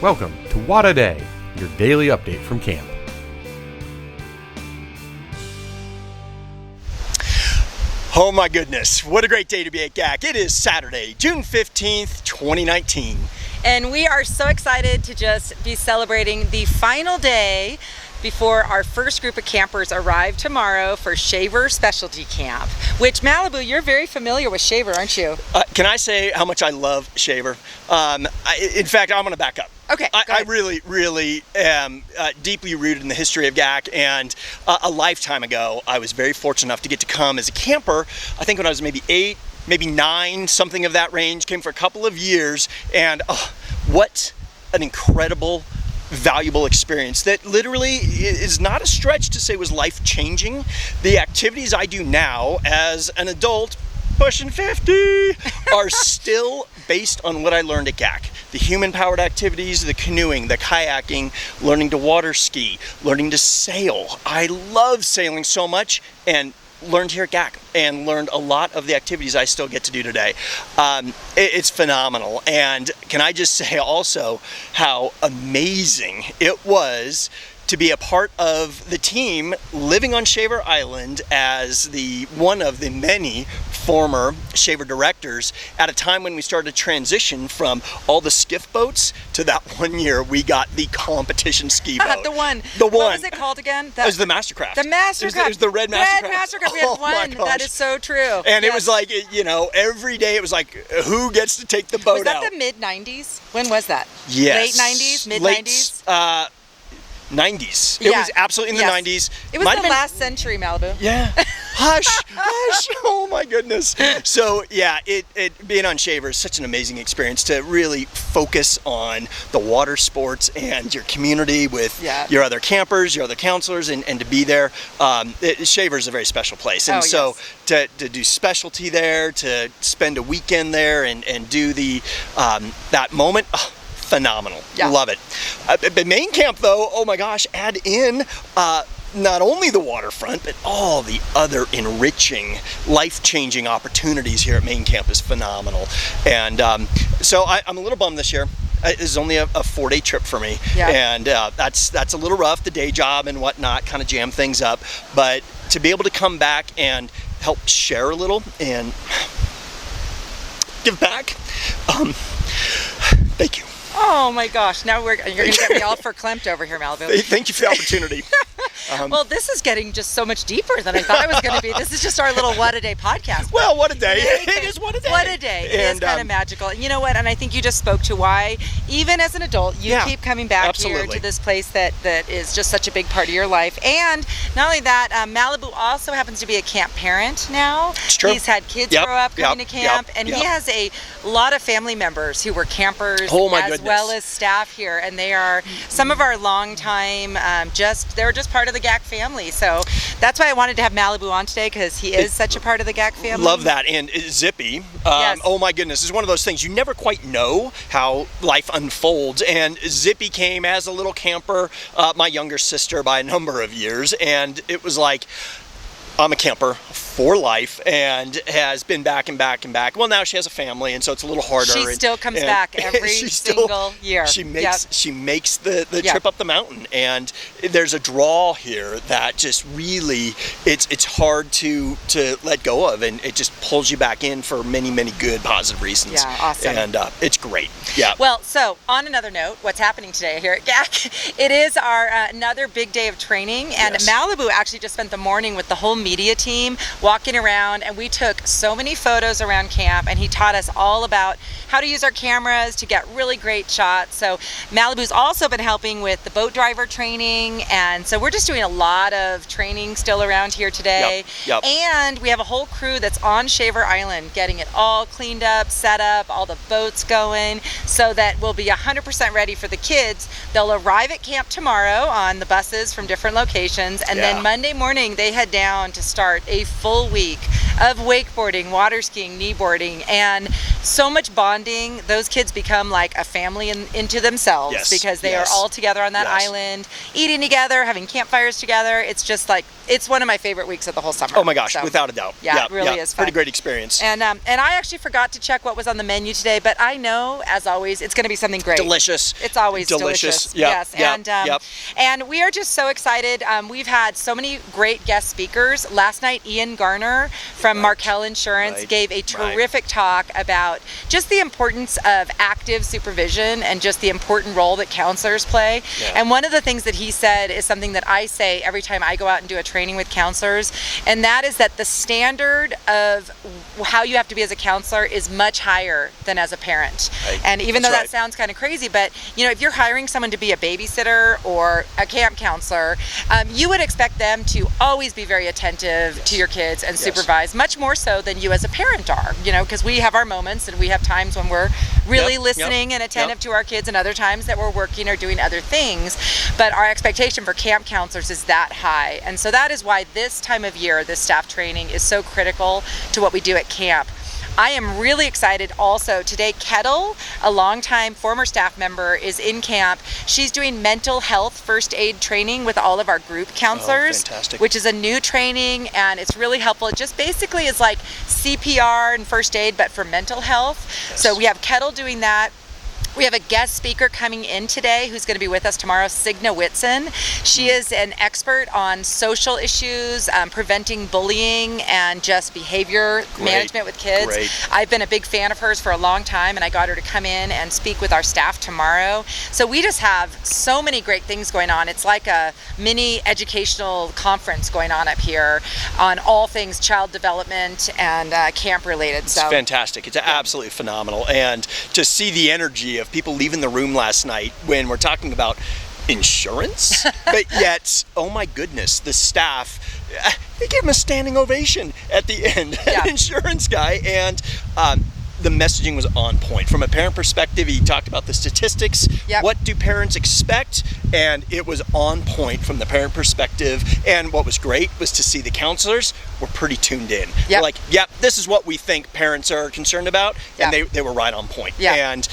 Welcome to Whadda Day, your daily update from camp. Oh my goodness, what a great day to be at GAC. It is Saturday, June 15th, 2019. And we are so excited to just be celebrating the final day before our first group of campers arrive tomorrow for Shaver Specialty Camp, which Malibu, you're very familiar with Shaver, aren't you? Can I say how much I love Shaver? In fact, I'm going to back up. Okay, I really am deeply rooted in the history of GAC, and a lifetime ago, I was very fortunate enough to get to come as a camper. I think when I was maybe 8, maybe 9, something of that range, came for a couple of years, and what an incredible, valuable experience that literally is not a stretch to say was life-changing. The activities I do now as an adult pushing 50 are still based on what I learned at GAC. The human-powered activities, the canoeing, the kayaking, learning to water ski, learning to sail. I love sailing so much, and learned here at GAC and learned a lot of the activities I still get to do today. It's phenomenal. And can I just say also how amazing it was to be a part of the team living on Shaver Island as one of the many former Shaver directors at a time when we started to transition from all the skiff boats to that one year we got the competition ski boat. The one. What was it called again? It was the Mastercraft. The Mastercraft. It was the red Mastercraft. Red Mastercraft. We had one. That is so true. And it was like, every day it was like, who gets to take the boat out? Was that the mid-90s? When was that? Yes. Late 90s? Mid-90s? 90s. It was absolutely in the 90s. It was the last century, Malibu. Yeah. Hush. Oh my goodness. So yeah, it being on Shaver is such an amazing experience to really focus on the water sports and your community with your other campers, your other counselors, and to be there. Shaver is a very special place. And to do specialty there, to spend a weekend there and do that moment, phenomenal. Love it. The main camp though, oh my gosh, add in not only the waterfront, but all the other enriching, life-changing opportunities here at main camp is phenomenal. And so I'm a little bummed this year. This is only a 4-day trip for me. And that's a little rough, the day job and whatnot kind of jam things up. But to be able to come back and help share a little and give back, thank you. Oh my gosh, now you're going to get me all verklempt over here, Malibu. Thank you for the opportunity. Well, this is getting just so much deeper than I thought it was going to be. This is just our little What a Day podcast. Well, what a day. It is what a day. What a day. It is kind of magical. And you know what? And I think you just spoke to why, even as an adult, you keep coming back here to this place that is just such a big part of your life. And not only that, Malibu also happens to be a camp parent now. It's true. He's had kids grow up coming to camp. And he has a lot of family members who were campers as well as staff here. And they are some of our longtime, they're just part of the GAC family. So that's why I wanted to have Malibu on today, because he is such a part of the GAC family. Love that. And Zippy, oh my goodness, it's one of those things you never quite know how life unfolds. And Zippy came as a little camper, my younger sister by a number of years, and it was like, I'm a camper for life and has been back and back and back. Well, now she has a family, and so it's a little harder. She still comes back every single year. She makes the trip up the mountain, and there's a draw here that just really it's hard to let go of, and it just pulls you back in for many good positive reasons. Yeah, awesome. And it's great. Yeah. Well, so on another note, what's happening today here at GAC? It is our another big day of training, and Malibu actually just spent the morning with the whole media team walking around, and we took so many photos around camp, and he taught us all about how to use our cameras to get really great shots. So Malibu's also been helping with the boat driver training, and so we're just doing a lot of training still around here today. And we have a whole crew that's on Shaver Island getting it all cleaned up, set up, all the boats going, so that we'll be 100% ready for the kids. They'll arrive at camp tomorrow on the buses from different locations, and then Monday morning they head down to start a full week of wakeboarding, water skiing, kneeboarding, and so much bonding. Those kids become like a family into themselves because they are all together on that island, eating together, having campfires together. It's just like, it's one of my favorite weeks of the whole summer. Oh my gosh, without a doubt. Yeah, it really is fun. Pretty great experience. And I actually forgot to check what was on the menu today, but I know, as always, it's going to be something great. Delicious. It's always delicious. Yes. And we are just so excited. We've had so many great guest speakers. Last night, Ian Garner from Markel Insurance gave a terrific talk about just the importance of active supervision and just the important role that counselors play. And one of the things that he said is something that I say every time I go out and do a training with counselors, and that is that the standard of how you have to be as a counselor is much higher than as a parent. And even though that sounds kind of crazy, but you know, if you're hiring someone to be a babysitter or a camp counselor, you would expect them to always be very attentive to your kids and supervise, much more so than you as a parent are, you know, because we have our moments and we have times when we're really listening and attentive to our kids, and other times that we're working or doing other things. But our expectation for camp counselors is that high. And so that is why this time of year, this staff training is so critical to what we do at camp. I am really excited also. Today, Kettle, a longtime former staff member, is in camp. She's doing mental health first aid training with all of our group counselors, which is a new training, and it's really helpful. It just basically is like CPR and first aid, but for mental health. So we have Kettle doing that. We have a guest speaker coming in today who's going to be with us tomorrow, Signa Whitson. She is an expert on social issues, preventing bullying, and just behavior management with kids. I've been a big fan of hers for a long time, and I got her to come in and speak with our staff tomorrow. So we just have so many great things going on. It's like a mini educational conference going on up here on all things child development and camp related. It's fantastic. It's absolutely phenomenal. And to see the energy of people leaving the room last night when we're talking about insurance, but yet, oh my goodness, the staff, they gave him a standing ovation at the end, an insurance guy, and the messaging was on point. From a parent perspective, he talked about the statistics, what do parents expect, and it was on point from the parent perspective. And what was great was to see the counselors were pretty tuned in. They're like, this is what we think parents are concerned about, and they were right on point. And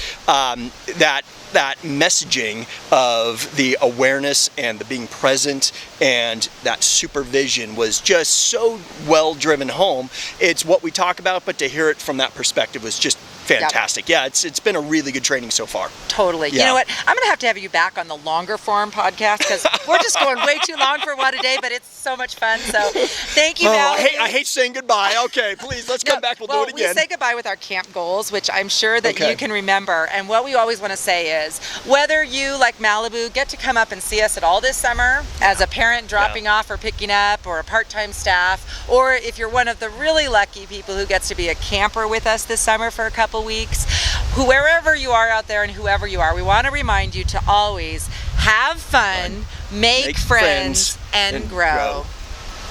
that messaging of the awareness and the being present and that supervision was just so well driven home. It's what we talk about, but to hear it from that perspective was just fantastic. It's been a really good training so far. Totally. You know what? I'm going to have you back on the longer form podcast because we're just going way too long for Whadda Day, but it's so much fun. So thank you, Val. I hate saying goodbye. Okay, please, let's come back. We'll do it again. We say goodbye with our camp goals, which I'm sure that you can remember. And what we always want to say is, whether you, like Malibu, get to come up and see us at all this summer as a parent dropping off or picking up, or a part-time staff, or if you're one of the really lucky people who gets to be a camper with us this summer for a couple weeks, wherever you are out there and whoever you are, we want to remind you to always have fun, make friends, and grow.